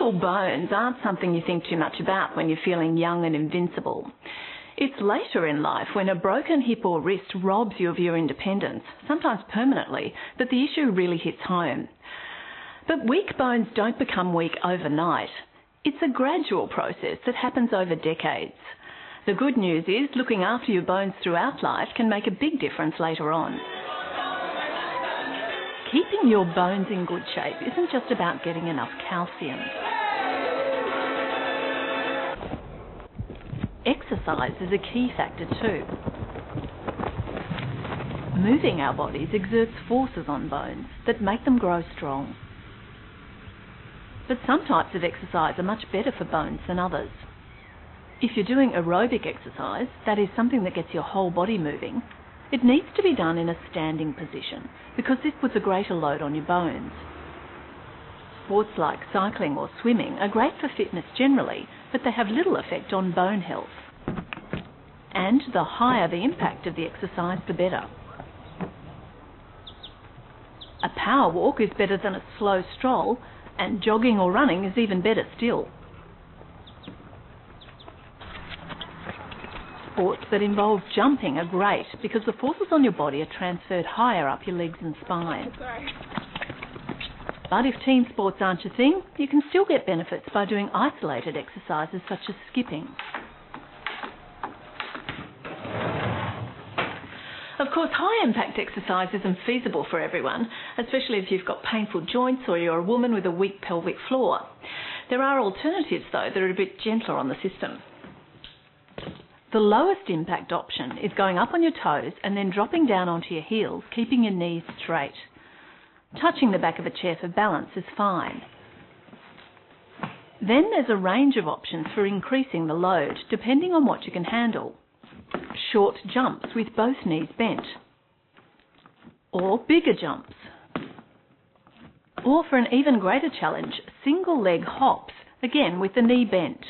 brittle bones aren't something you think too much about when you're feeling young and invincible. It's later in life, when a broken hip or wrist robs you of your independence, sometimes permanently, that the issue really hits home. But weak bones don't become weak overnight. It's a gradual process that happens over decades. The good news is looking after your bones throughout life can make a big difference later on. Keeping your bones in good shape isn't just about getting enough calcium. Exercise is a key factor too. Moving our bodies exerts forces on bones that make them grow strong. But some types of exercise are much better for bones than others. If you're doing aerobic exercise, that is something that gets your whole body moving, it needs to be done in a standing position because this puts a greater load on your bones. Sports like cycling or swimming are great for fitness generally, but they have little effect on bone health. And the higher the impact of the exercise, the better. A power walk is better than a slow stroll, and jogging or running is even better still. Sports that involve jumping are great because the forces on your body are transferred higher up your legs and spine. But if team sports aren't your thing, you can still get benefits by doing isolated exercises such as skipping. Of course, high-impact exercise isn't feasible for everyone, especially if you've got painful joints or you're a woman with a weak pelvic floor. There are alternatives, though, that are a bit gentler on the system. The lowest impact option is going up on your toes and then dropping down onto your heels, keeping your knees straight. Touching the back of a chair for balance is fine. Then there's a range of options for increasing the load, depending on what you can handle. Short jumps with both knees bent. Or bigger jumps. Or for an even greater challenge, single leg hops, again with the knee bent.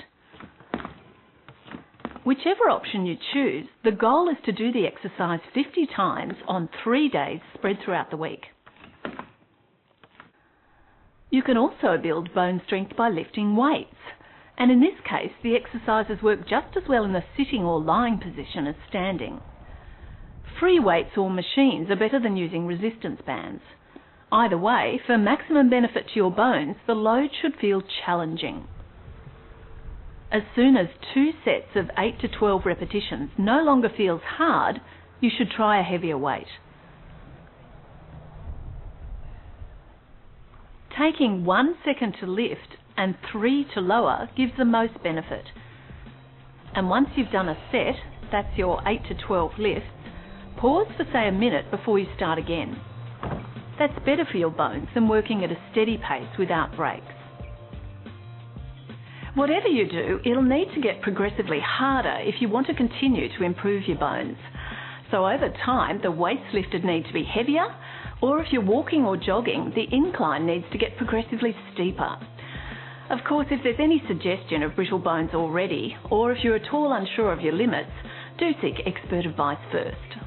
Whichever option you choose, the goal is to do the exercise 50 times on 3 days spread throughout the week. You can also build bone strength by lifting weights, and in this case the exercises work just as well in the sitting or lying position as standing. Free weights or machines are better than using resistance bands. Either way, for maximum benefit to your bones, the load should feel challenging. As soon as 2 sets of 8 to 12 repetitions no longer feels hard, you should try a heavier weight. Taking 1 second to lift and 3 to lower gives the most benefit. And once you've done a set, that's your 8 to 12 lifts, pause for say a minute before you start again. That's better for your bones than working at a steady pace without breaks. Whatever you do, it'll need to get progressively harder if you want to continue to improve your bones. So over time, the weights lifted need to be heavier, or if you're walking or jogging, the incline needs to get progressively steeper. Of course, if there's any suggestion of brittle bones already, or if you're at all unsure of your limits, do seek expert advice first.